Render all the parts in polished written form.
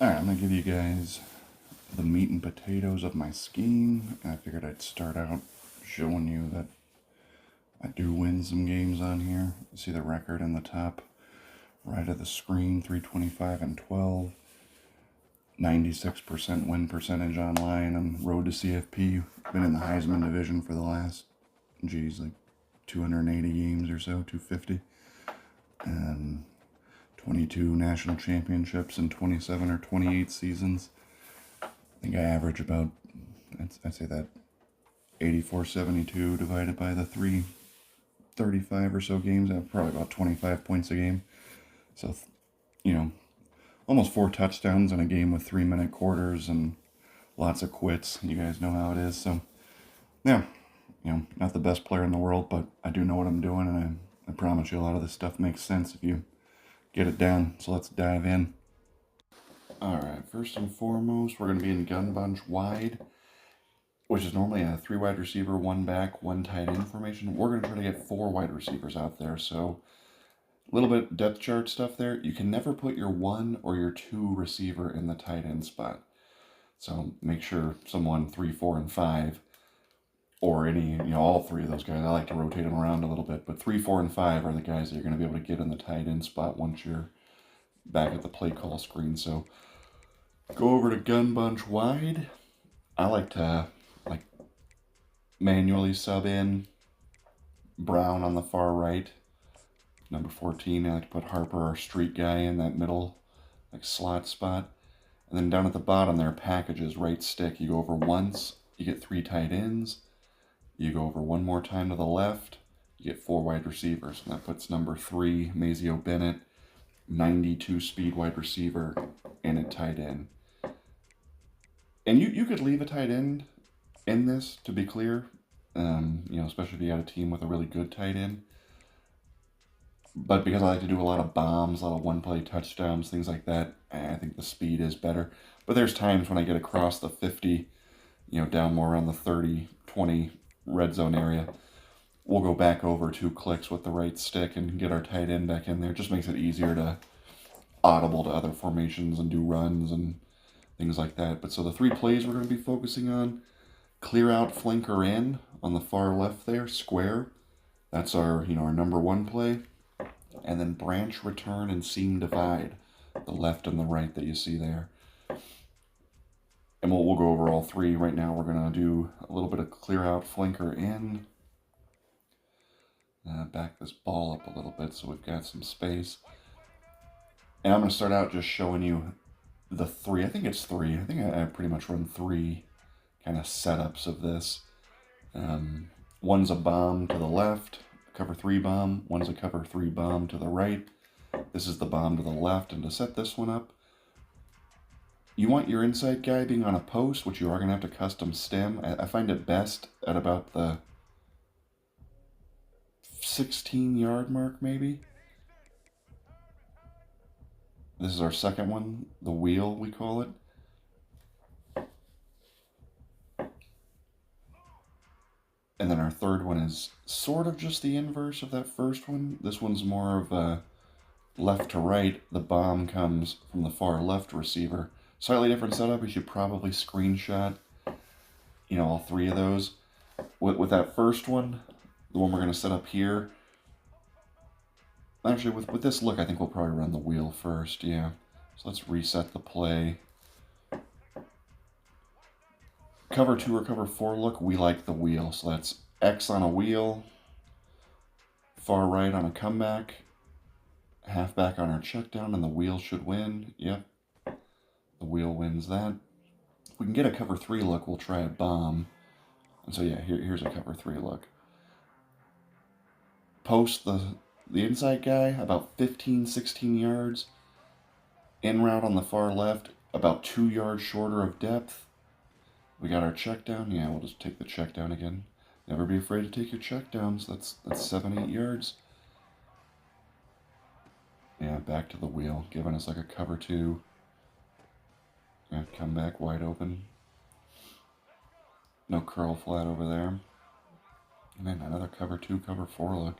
Alright, I'm going to give you guys the meat and potatoes of my scheme. I figured I'd start out showing you that I do win some games on here. You see the record in the top right of the screen, 325 and 12. 96% win percentage online. I'm road to CFP. Been in the Heisman division for the last, like 280 games or so, 250. And 22 national championships in 27 or 28 seasons. I think I average about, I'd say that 84.72 divided by the 335 or so games. I have probably about 25 points a game. So, almost 4 touchdowns in a game with 3-minute quarters and lots of quits. You guys know how it is. So, yeah, not the best player in the world, but I do know what I'm doing, and I promise you a lot of this stuff makes sense if you get it down. So let's dive in. Alright, first and foremost, we're going to be in gun bunch wide, which is normally a 3 wide receiver, 1 back, 1 tight end formation. We're going to try to get 4 wide receivers out there. So a little bit depth chart stuff there. You can never put your 1 or your 2 receiver in the tight end spot. So make sure someone 3, 4, and 5, or any, all 3 of those guys. I like to rotate them around a little bit, but 3, 4, and 5 are the guys that you're going to be able to get in the tight end spot once you're back at the play call screen. So go over to gun bunch wide. I like to manually sub in Brown on the far right. Number 14, I like to put Harper, our street guy, in that middle slot spot. And then down at the bottom there, packages, right stick. You go over once, you get 3 tight ends. You go over one more time to the left, you get 4 wide receivers. And that puts number 3, Mazio Bennett, 92 speed wide receiver, and a tight end. And you could leave a tight end in this, to be clear, especially if you got a team with a really good tight end. But because I like to do a lot of bombs, a lot of one-play touchdowns, things like that, I think the speed is better. But there's times when I get across the 50, down more around the 30, 20 red zone area, we'll go back over 2 clicks with the right stick and get our tight end back in there. It just makes it easier to audible to other formations and do runs and things like that. But so the 3 plays we're going to be focusing on: clear out flanker in on the far left there, square. That's our, our number 1 play. And then branch, return, and seam divide, the left and the right that you see there. And we'll go over all 3 right now. We're going to do a little bit of clear out flanker in. Back this ball up a little bit so we've got some space. And I'm going to start out just showing you the 3. I think it's 3. I think I pretty much run 3 kind of setups of this. One's a bomb to the left, cover 3 bomb. One's a cover 3 bomb to the right. This is the bomb to the left. And to set this one up, you want your inside guy being on a post, which you are going to have to custom stem. I find it best at about the 16-yard mark, maybe. This is our second one, the wheel, we call it. And then our third one is sort of just the inverse of that first one. This one's more of a left to right. The bomb comes from the far left receiver. Slightly different setup. You should probably screenshot, all 3 of those. With that first one, the one we're going to set up here. Actually, with this look, I think we'll probably run the wheel first, yeah. So let's reset the play. Cover 2 or cover 4 look, we like the wheel. So that's X on a wheel, far right on a comeback, halfback on our check down, and the wheel should win. Yep, the wheel wins that. If we can get a cover 3 look, we'll try a bomb. And so yeah, here's a cover 3 look. Post the inside guy about 15, 16 yards. In route on the far left, about 2 yards shorter of depth. We got our check down. Yeah, we'll just take the check down again. Never be afraid to take your check downs. That's 7, 8 yards. Yeah, back to the wheel, giving us a cover 2. And come back wide open. No curl flat over there. And then another cover 2, cover 4 look.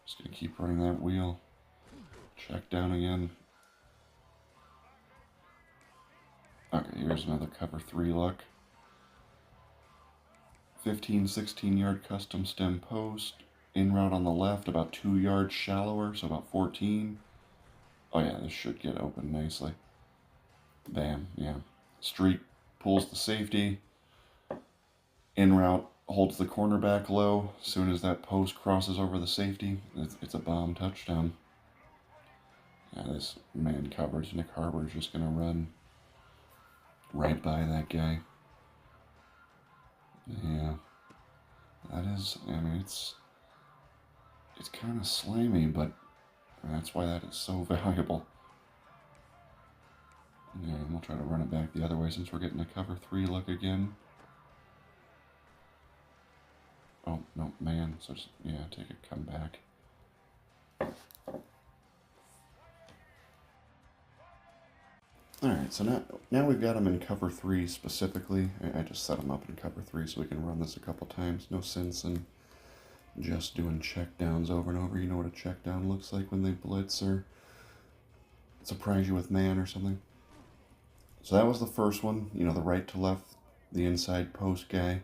Just gonna keep running that wheel. Check down again. here's another cover 3 look. 15, 16-yard custom stem post. In route on the left, about 2 yards shallower, so about 14. Oh yeah, this should get open nicely. Bam, yeah. Streak pulls the safety. In route holds the cornerback low. As soon as that post crosses over the safety, it's a bomb touchdown. Yeah, this man coverage, Nick Harbor's just going to run right by that guy. Yeah. That is, I mean, it's kind of slimy, but that's why that is so valuable. Yeah, and we'll try to run it back the other way since we're getting a cover 3 look again. Oh, no, man. So, just, yeah, take a comeback. Alright, so now we've got them in cover 3 specifically. I just set them up in cover 3 so we can run this a couple times. No sense in just doing check downs over and over. You know what a check down looks like when they blitz or surprise you with man or something. So that was the first one, you know, the right to left, the inside post guy.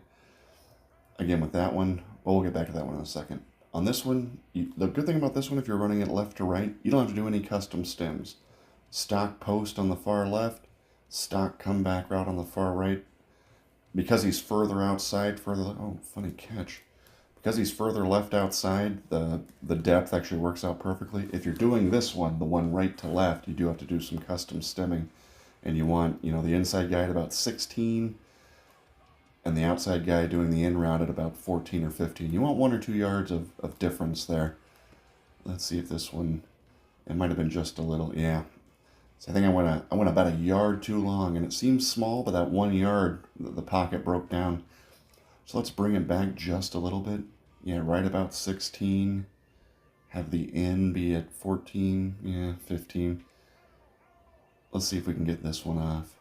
Again, with that one, well, we'll get back to that one in a second. On this one, the good thing about this one, if you're running it left to right, you don't have to do any custom stems. Stock post on the far left, stock comeback route on the far right. Because he's further outside, oh, funny catch. Because he's further left outside, the depth actually works out perfectly. If you're doing this one, the one right to left, you do have to do some custom stemming. And you want, you know, the inside guy at about 16, and the outside guy doing the in route at about 14 or 15. You want 1 or 2 yards of difference there. Let's see if this one, it might have been just a little, yeah. So I think I went about a yard too long, and it seems small, but that 1 yard, the pocket broke down. So let's bring it back just a little bit. Yeah, right about 16. Have the in be at 14, yeah, 15. Let's see if we can get this one off.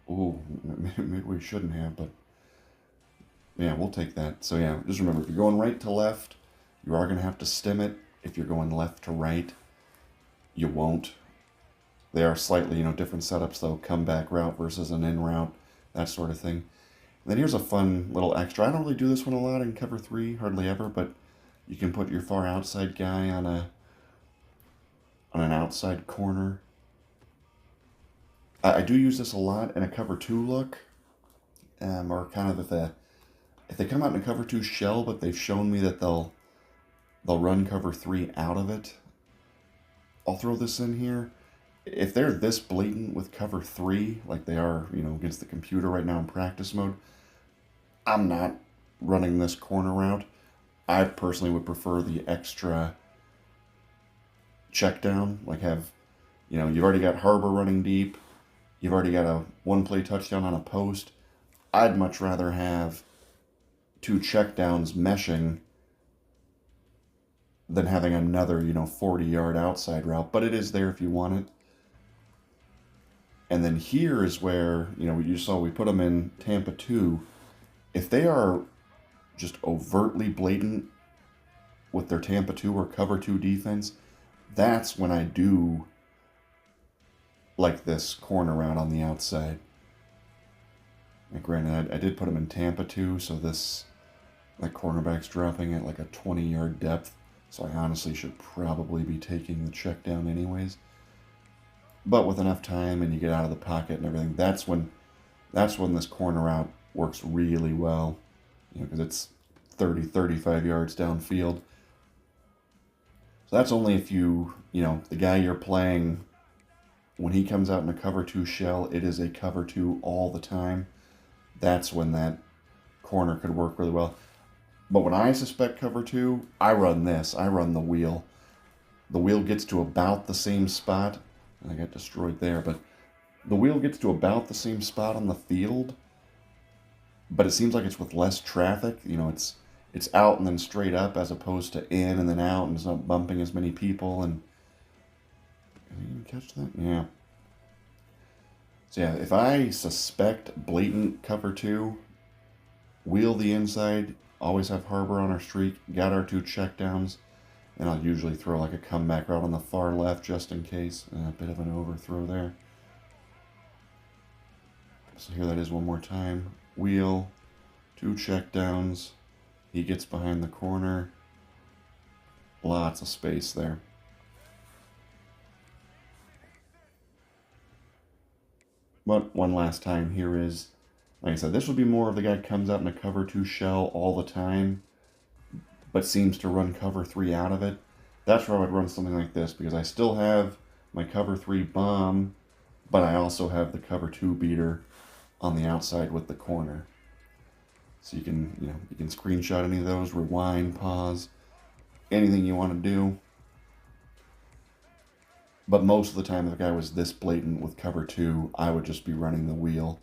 Oh, maybe we shouldn't have, but yeah, we'll take that. So yeah, just remember, if you're going right to left, you are going to have to stem it. If you're going left to right, you won't. They are slightly, you know, different setups though. Comeback route versus an in route, that sort of thing. And then here's a fun little extra. I don't really do this one a lot in cover 3, hardly ever, but you can put your far outside guy on an outside corner. I do use this a lot in a cover 2 look, or kind of if they come out in a cover 2 shell, but they've shown me that they'll run cover 3 out of it. I'll throw this in here. If they're this blatant with cover 3, like they are, you know, against the computer right now in practice mode, I'm not running this corner route. I personally would prefer the extra check down, like have, you know, you've already got Harbor running deep, you've already got a 1-play touchdown on a post. I'd much rather have 2 check downs meshing than having another, you know, 40-yard outside route, but it is there if you want it. And then here is where, you know, you saw we put them in Tampa 2. If they are just overtly blatant with their Tampa 2 or cover 2 defense, that's when I do like this corner route on the outside. And granted, I did put them in Tampa 2, so that cornerback's dropping at like a 20-yard depth, so I honestly should probably be taking the check down anyways. But with enough time and you get out of the pocket and everything, that's when this corner route works really well, you know, because it's 30, 35 yards downfield. So that's only if you know, the guy you're playing, when he comes out in a cover 2 shell, it is a cover 2 all the time. That's when that corner could work really well. But when I suspect cover 2, I run this. I run the wheel. The wheel gets to about the same spot. I got destroyed there, but the wheel gets to about the same spot on the field, but it seems like it's with less traffic. You know, it's out and then straight up as opposed to in and then out, and it's not bumping as many people. And you catch that? Yeah. So yeah, if I suspect blatant cover 2, wheel the inside, always have Harbor on our streak, got our 2 checkdowns, and I'll usually throw like a comeback route on the far left just in case. A bit of an overthrow there. So here that is one more time. Wheel, 2 check downs. He gets behind the corner. Lots of space there. But one last time, here is, like I said, this would be more of the guy comes out in a cover 2 shell all the time, but seems to run cover 3 out of it. That's where I would run something like this, because I still have my cover 3 bomb, but I also have the cover 2 beater on the outside with the corner. So you can, you can screenshot any of those, rewind, pause, anything you want to do. But most of the time, if a guy was this blatant with cover 2, I would just be running the wheel.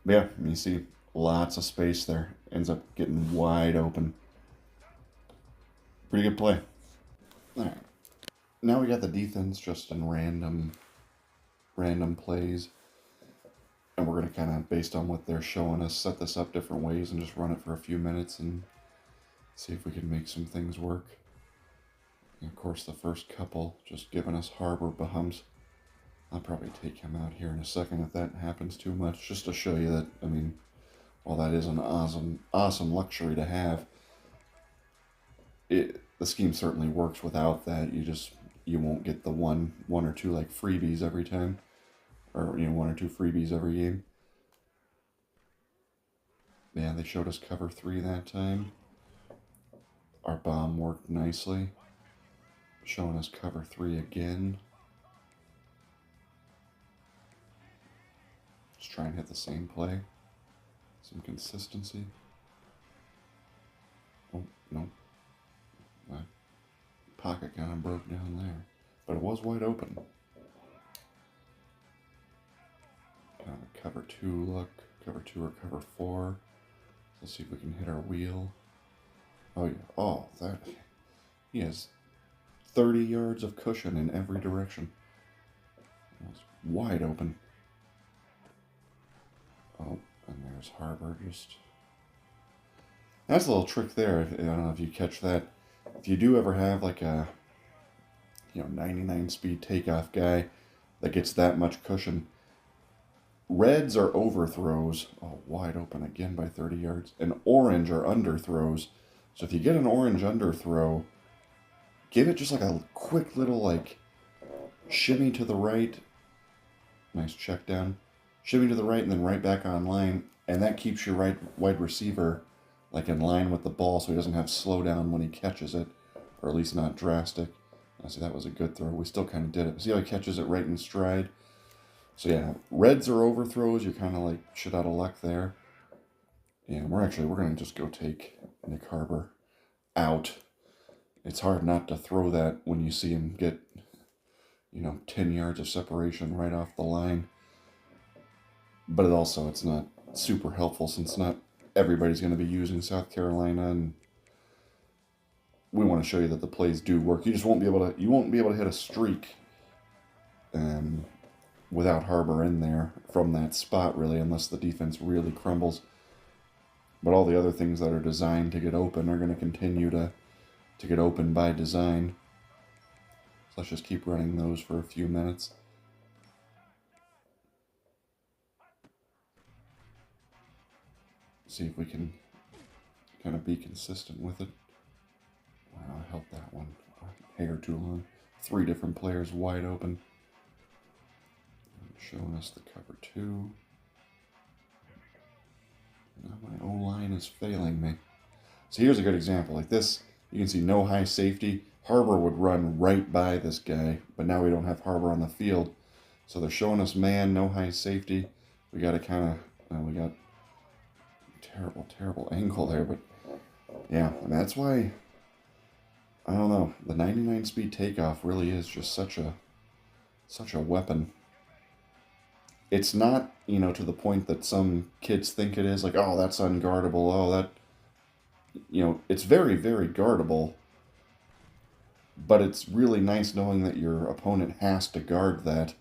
But yeah, you see lots of space there. Ends up getting wide open. Pretty good play. Alright. Now we got the defense just in random plays. And we're going to kind of, based on what they're showing us, set this up different ways and just run it for a few minutes and see if we can make some things work. And of course, the first couple just giving us harbor bums. I'll probably take him out here in a second if that happens too much, just to show you that, I mean, while that is an awesome luxury to have, the scheme certainly works without that. You won't get the one or two like freebies every time, or 1 or 2 freebies every game. Yeah, they showed us cover 3 that time. Our bomb worked nicely, showing us cover 3 again. Just try and hit the same play. Some consistency. Oh, no. My pocket kind of broke down there. But it was wide open. Kind of a cover 2 look. Cover 2 or cover 4. Let's see if we can hit our wheel. Oh, yeah. Oh, that. He has 30 yards of cushion in every direction. It's wide open. Oh, and there's harbor. That's a little trick there. I don't know if you catch that. If you do ever have like a 99 speed takeoff guy that gets that much cushion, reds are overthrows. Oh, wide open again by 30 yards. And orange are underthrows. So if you get an orange underthrow, give it just like a quick little like shimmy to the right. Nice check down. Shimmy to the right and then right back online. And that keeps your right wide receiver like in line with the ball so he doesn't have slowdown when he catches it. Or at least not drastic. I see that was a good throw. We still kind of did it. See how he catches it right in stride? So yeah, reds are overthrows. You're kind of like shit out of luck there. Yeah, we're going to just go take Nick Harbor out. It's hard not to throw that when you see him get, 10 yards of separation right off the line. But it's not super helpful since not everybody's going to be using South Carolina, and we want to show you that the plays do work. You just won't be able to hit a streak without Harbor in there from that spot, really, unless the defense really crumbles. But all the other things that are designed to get open are going to continue to get open by design. So let's just keep running those for a few minutes. See if we can kind of be consistent with it. Wow, I held that one a hair too long. 3 different players wide open. Showing us the cover 2. Now my O-line is failing me. So here's a good example. Like this, you can see no high safety. Harbor would run right by this guy, but now we don't have Harbor on the field. So they're showing us man, no high safety. We got to kind of, we got terrible angle there, but yeah, and that's why, I don't know, the 99 speed takeoff really is just such a weapon. It's not, to the point that some kids think it is, like, oh, that's unguardable, oh, that, it's very, very guardable, but it's really nice knowing that your opponent has to guard that.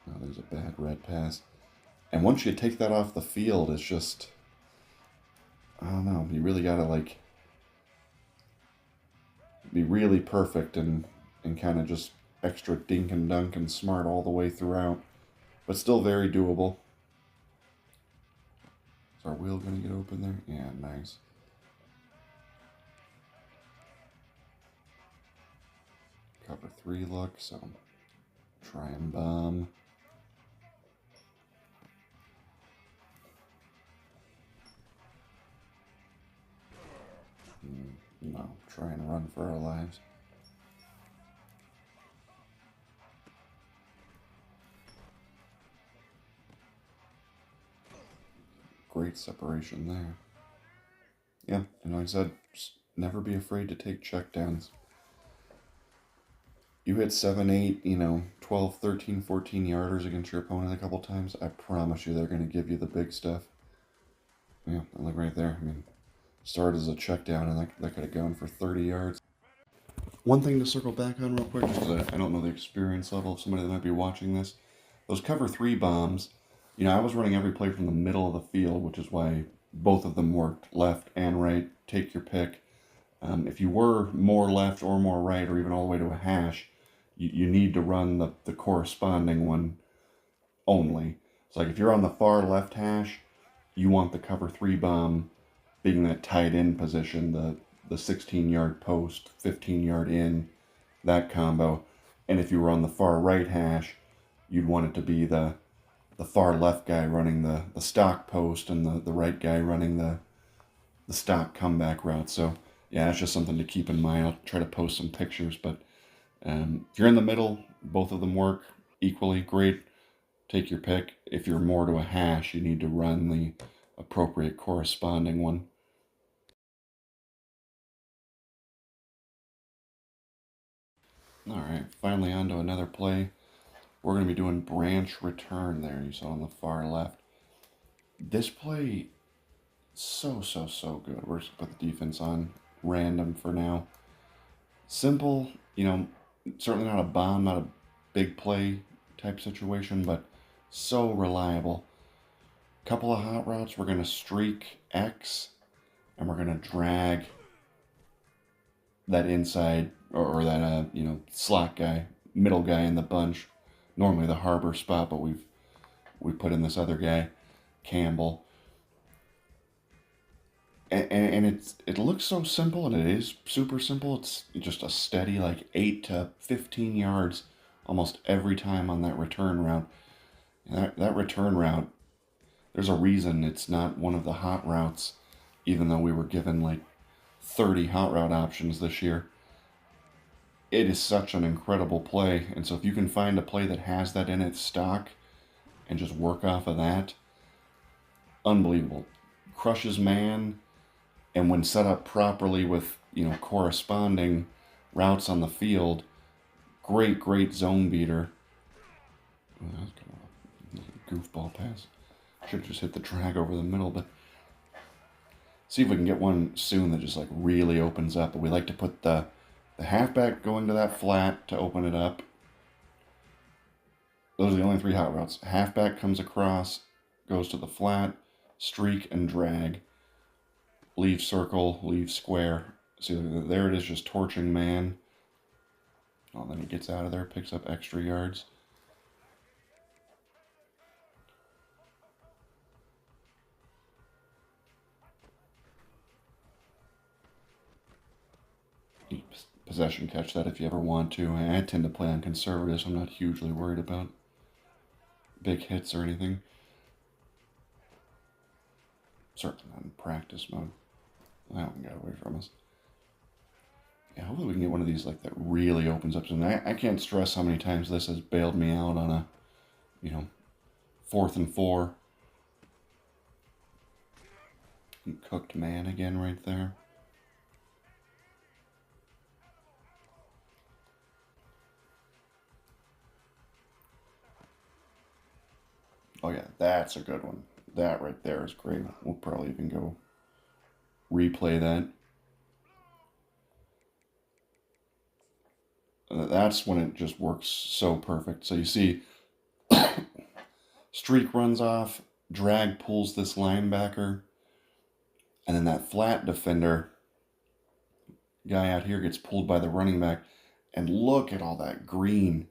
Oh, there's a bad red pass. And once you take that off the field, it's just, I don't know, you really got to, be really perfect and kind of just extra dink and dunk and smart all the way throughout, but still very doable. Is our wheel going to get open there? Yeah, nice. Cover 3 look, so try and bomb. No, try and run for our lives. Great separation there. Yeah, and like I said, never be afraid to take checkdowns. You hit 7, 8, 12, 13, 14 yarders against your opponent a couple times, I promise you they're going to give you the big stuff. Yeah, look right there. I mean, started as a check down, and that could have gone for 30 yards. One thing to circle back on real quick, because I don't know the experience level of somebody that might be watching this. Those cover 3 bombs, I was running every play from the middle of the field, which is why both of them worked, left and right. Take your pick. If you were more left or more right, or even all the way to a hash, you need to run the corresponding one only. It's like if you're on the far left hash, you want the cover 3 bomb being that tight end position, the 16-yard post, 15-yard in, that combo. And if you were on the far right hash, you'd want it to be the far left guy running the stock post and the right guy running the stock comeback route. So yeah, it's just something to keep in mind. I'll try to post some pictures, but if you're in the middle, both of them work equally great. Take your pick. If you're more to a hash, you need to run the appropriate corresponding one. Alright, finally on to another play. We're going to be doing branch return there, you saw on the far left. This play, so good. We're just going to put the defense on random for now. Simple, certainly not a bomb, not a big play type situation, but so reliable. Couple of hot routes, we're going to streak X, and we're going to drag that inside, or that, slot guy, middle guy in the bunch. Normally the harbor spot, but we put in this other guy, Campbell. And it looks so simple, and it is super simple. It's just a steady, 8 to 15 yards almost every time on that return route. And that return route, there's a reason it's not one of the hot routes, even though we were given 30 hot route options this year. It is such an incredible play, and so if you can find a play that has that in its stock and just work off of that, unbelievable. Crushes man, and when set up properly with corresponding routes on the field, great zone beater. Oh, that's kind of a goofball pass. Should have just hit the drag over the middle, but see if we can get one soon that just really opens up. But we like to put the halfback going to that flat to open it up. Those are the only 3 hot routes. Halfback comes across, goes to the flat, streak and drag. Leave circle, leave square. See, there it is, just torching man. Oh, then he gets out of there, picks up extra yards. Possession catch that if you ever want to. I tend to play on conservative, so I'm not hugely worried about big hits or anything. Certainly not in practice mode. That one got away from us. Yeah, hopefully we can get one of these that really opens up. And I can't stress how many times this has bailed me out on a, 4th and 4. And cooked man again right there. Oh yeah, that's a good one. That right there is great. We'll probably even go replay that. That's when it just works so perfect. So you see, streak runs off, drag pulls this linebacker, and then that flat defender guy out here gets pulled by the running back. And look at all that green.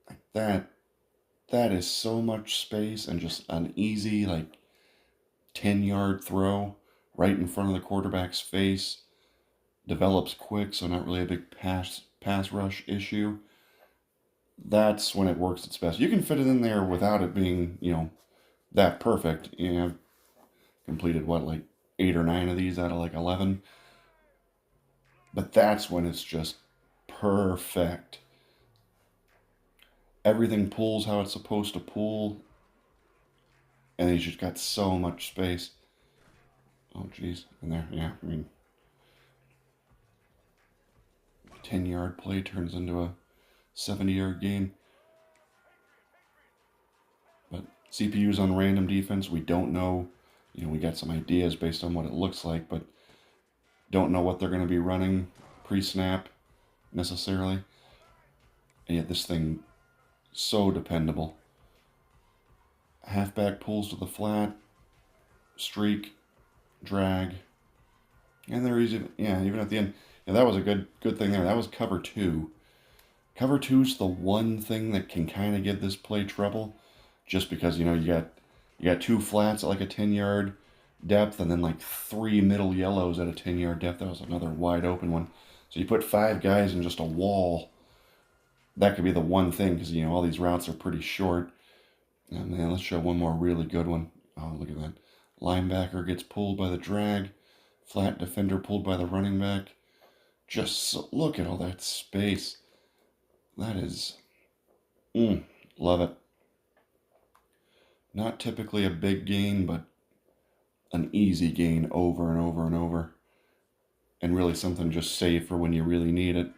Like that is so much space and just an easy, like, 10-yard throw right in front of the quarterback's face. Develops quick, so not really a big pass rush issue. That's when it works its best. You can fit it in there without it being, that perfect. I've completed what, like 8 or 9 of these out of like 11. But that's when it's just perfect. Everything pulls how it's supposed to pull, and he's just got so much space. Oh, geez. In there, yeah. I mean, 10-yard play turns into a 70-yard gain. But CPUs on random defense, we don't know. We got some ideas based on what it looks like, but don't know what they're going to be running pre-snap necessarily. And yet this thing, so dependable. Halfback pulls to the flat, streak, drag, and they're easy. Even at the end, that was a good thing there. That was cover 2. Cover 2's the one thing that can kind of give this play trouble, just because you got 2 flats at like a 10-yard depth, and then like 3 middle yellows at a 10-yard depth. That was another wide open one. So you put 5 guys in just a wall. That could be the one thing, because all these routes are pretty short. And then let's show one more really good one. Oh, look at that. Linebacker gets pulled by the drag. Flat defender pulled by the running back. Just look at all that space. That is, love it. Not typically a big gain, but an easy gain over and over and over. And really something just saved for when you really need it.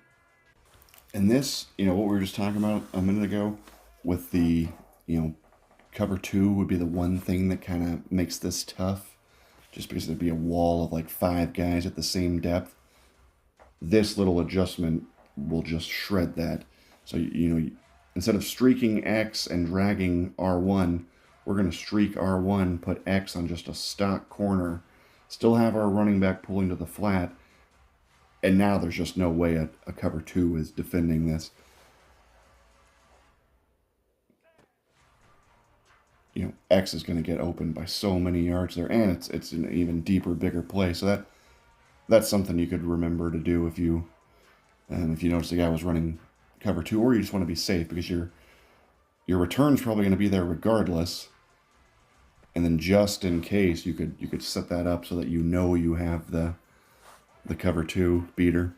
And this, what we were just talking about a minute ago with the, cover 2 would be the one thing that kind of makes this tough, just because there'd be a wall of like 5 guys at the same depth. This little adjustment will just shred that. So, instead of streaking X and dragging R1, we're going to streak R1, put X on just a stock corner, still have our running back pulling to the flat, and now there's just no way a cover 2 is defending this. X is going to get open by so many yards there, and it's an even deeper, bigger play. So that's something you could remember to do if you notice the guy was running cover 2, or you just want to be safe, because your return's probably going to be there regardless. And then just in case, you could set that up so that you have the cover 2 beater.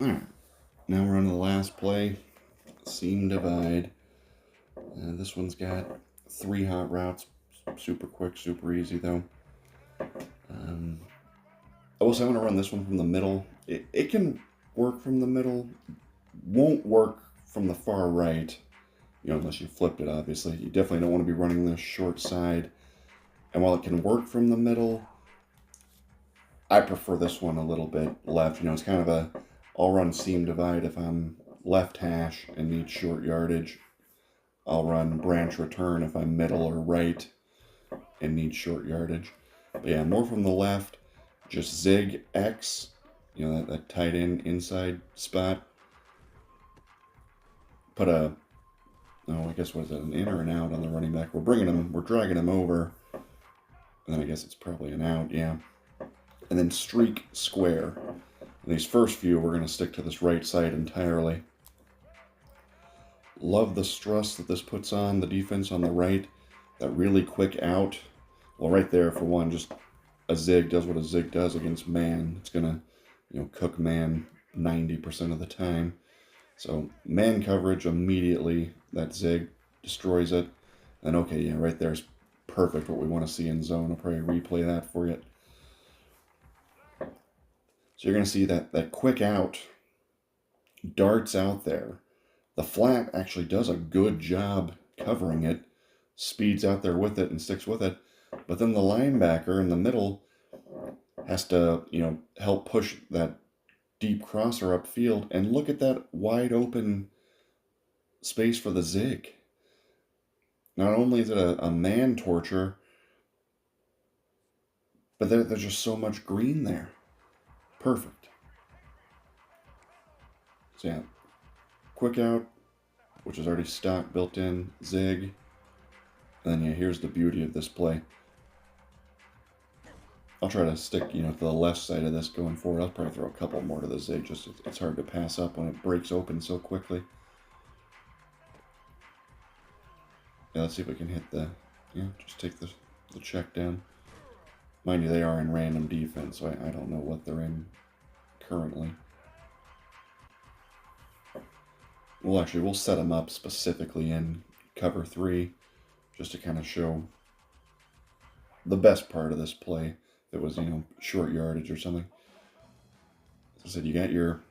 All right, now we're on to the last play, seam divide. This one's got 3 hot routes, super quick, super easy though. Also, I'm going to run this one from the middle. It can work from the middle, won't work from the far right, unless you flipped it, obviously. You definitely don't want to be running the short side. And while it can work from the middle, I prefer this one a little bit left. It's kind of I'll run seam divide if I'm left hash and need short yardage. I'll run branch return if I'm middle or right and need short yardage. But yeah, more from the left, just zig X, that tight end inside spot. Put I guess what is that, an in or an out on the running back? We're dragging him over. And then I guess it's probably an out, yeah. And then streak square. In these first few, we're going to stick to this right side entirely. Love the stress that this puts on the defense on the right. That really quick out. Well, right there, for one, just a zig does what a zig does against man. It's going to, cook man 90% of the time. So man coverage, immediately that zig destroys it. And okay, yeah, right there's perfect what we want to see in zone. I'll probably replay that for you. So you're going to see that quick out darts out there. The flat actually does a good job covering it, speeds out there with it and sticks with it. But then the linebacker in the middle has to, help push that deep crosser upfield. And look at that wide open space for the zig. Not only is it a man torture, but there's just so much green there. Perfect. So yeah, quick out, which is already stock built in, zig, and then yeah, here's the beauty of this play. I'll try to stick, to the left side of this going forward. I'll probably throw a couple more to the zig, just it's hard to pass up when it breaks open so quickly. Yeah, let's see if we can hit the, just take the check down. Mind you, they are in random defense, so I don't know what they're in currently. We'll set them up specifically in cover 3, just to kind of show the best part of this play. If it was, short yardage or something. As I said, you got your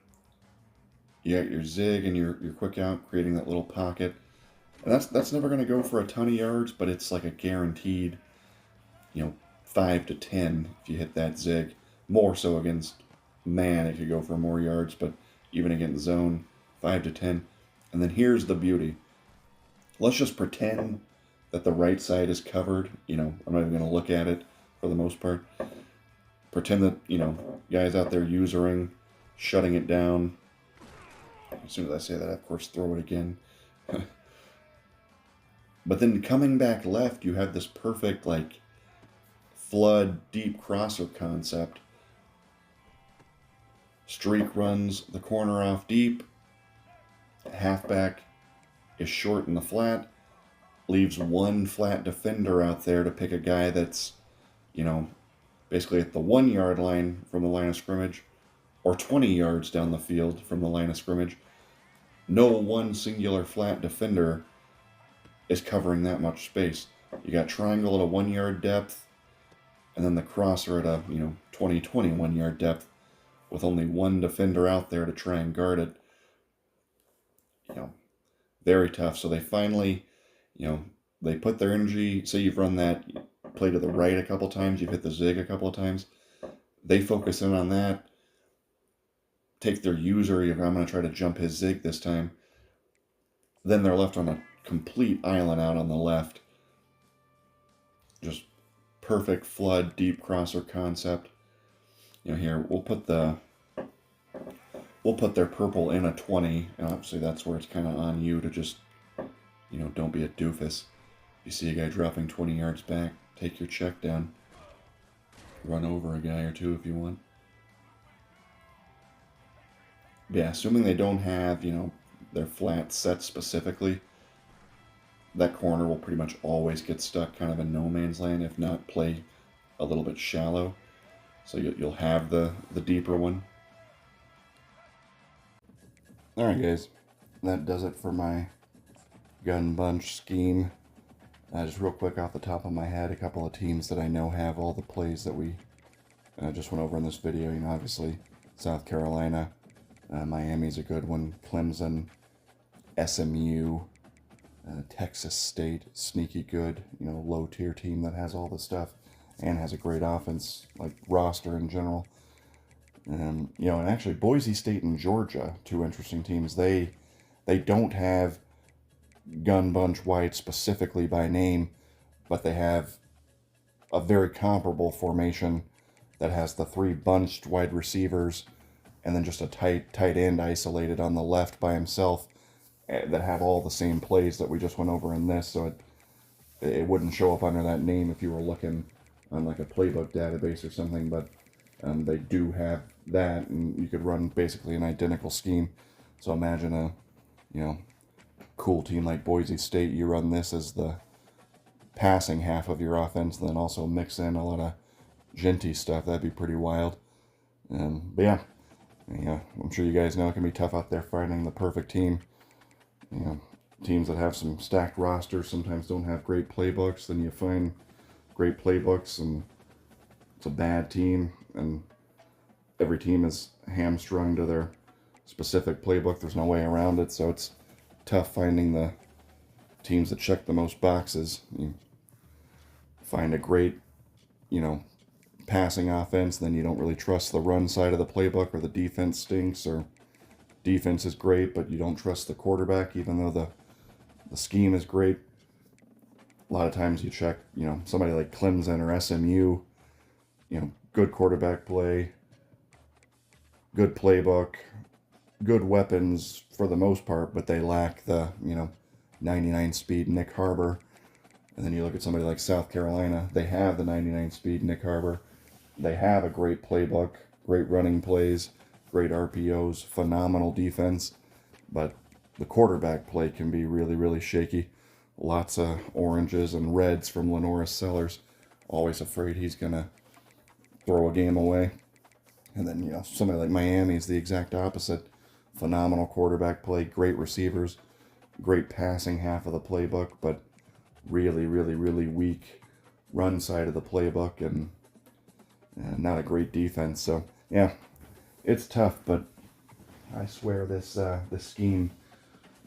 zig and your quick out, creating that little pocket. And that's never going to go for a ton of yards, but it's like a guaranteed, 5 to 10 if you hit that zig. More so against man, it could go for more yards, but even against zone, 5 to 10. And then here's the beauty. Let's just pretend that the right side is covered. I'm not even going to look at it for the most part. Pretend that, guys out there usering, shutting it down. As soon as I say that, I, of course, throw it again. But then coming back left, you have this perfect, flood deep crosser concept. Streak runs the corner off deep. Halfback is short in the flat. Leaves one flat defender out there to pick a guy that's, basically at the 1 yard line from the line of scrimmage, or 20 yards down the field from the line of scrimmage. No one singular flat defender is covering that much space. You got triangle at a 1 yard depth, and then the crosser at a 21 yard depth, with only one defender out there to try and guard it. Very tough. So they finally, they put their energy. Say you've run that play to the right a couple times, you've hit the zig a couple of times. They focus in on that. Take their user. I'm going to try to jump his zig this time. Then they're left on a complete island out on the left. Just perfect flood deep crosser concept. Here we'll put their purple in a 20, and obviously that's where it's kind of on you to just, don't be a doofus. You see a guy dropping 20 yards back, take your check down. Run over a guy or two if you want. Yeah, assuming they don't have, their flat set specifically, that corner will pretty much always get stuck kind of in no man's land, if not play a little bit shallow. So you'll have the deeper one. Alright guys, that does it for my gun bunch scheme. Just real quick off the top of my head, a couple of teams that I know have all the plays that we just went over in this video. Obviously South Carolina, Miami's a good one, Clemson, SMU, Texas State, sneaky good, low tier team that has all the stuff and has a great offense, roster in general. And actually Boise State and Georgia, two interesting teams. They don't have gun bunch wide specifically by name, but they have a very comparable formation that has the 3 bunched wide receivers and then just a tight end isolated on the left by himself, that have all the same plays that we just went over in this. So it wouldn't show up under that name if you were looking on a playbook database or something, but they do have that, and you could run basically an identical scheme. So imagine a cool team like Boise State. You run this as the passing half of your offense, and then also mix in a lot of Genty stuff. That'd be pretty wild. But yeah, I'm sure you guys know it can be tough out there finding the perfect team. Teams that have some stacked rosters sometimes don't have great playbooks. Then you find great playbooks and it's a bad team, and every team is hamstrung to their specific playbook. There's no way around it, so it's tough finding the teams that check the most boxes. You find a great, passing offense, then you don't really trust the run side of the playbook, or the defense stinks, or defense is great, but you don't trust the quarterback, even though the scheme is great. A lot of times you check, somebody like Clemson or SMU, good quarterback play, good playbook, good weapons for the most part, but they lack the, 99 speed Nick Harbor. And then you look at somebody like South Carolina, they have the 99 speed Nick Harbor. They have a great playbook, great running plays, great RPOs, phenomenal defense, but the quarterback play can be really, really shaky. Lots of oranges and reds from Lenoris Sellers. Always afraid he's going to throw a game away. And then, somebody like Miami is the exact opposite. Phenomenal quarterback play, great receivers, great passing half of the playbook, but really, really, really weak run side of the playbook and not a great defense. So, yeah, it's tough, but I swear this scheme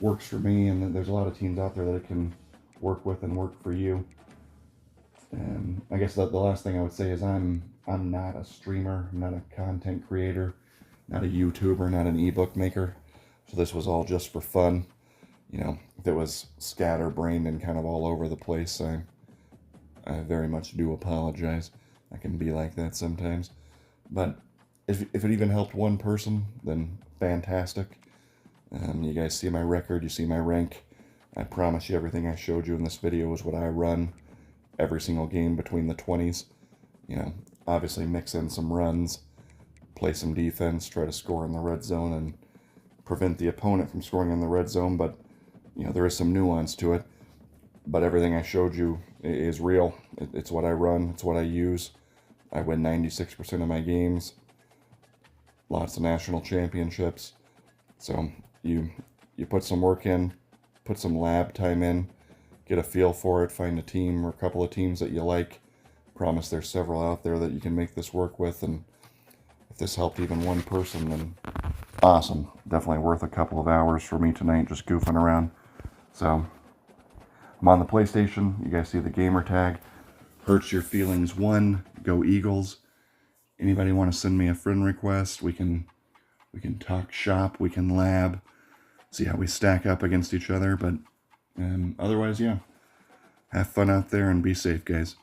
works for me, and there's a lot of teams out there that it can work with and work for you. And I guess the last thing I would say is I'm not a streamer, I'm not a content creator, not a YouTuber, not an ebook maker. So this was all just for fun. If it was scatterbrained and kind of all over the place, I very much do apologize. I can be like that sometimes. But if it even helped one person, then fantastic. You guys see my record, you see my rank. I promise you everything I showed you in this video is what I run every single game between the 20s. Obviously mix in some runs, play some defense, try to score in the red zone and prevent the opponent from scoring in the red zone. But, there is some nuance to it. But everything I showed you is real. It's what I run, it's what I use. I win 96% of my games. Lots of national championships. So you put some work in, put some lab time in, get a feel for it, find a team or a couple of teams that you like. Promise there's several out there that you can make this work with, and if this helped even one person, then awesome. Definitely worth a couple of hours for me tonight just goofing around. So I'm on the PlayStation. You guys see the gamer tag. Hurts Your Feelings 1. Go Eagles. Anybody want to send me a friend request? We can talk shop. We can lab. See how we stack up against each other. But otherwise, yeah. Have fun out there and be safe, guys.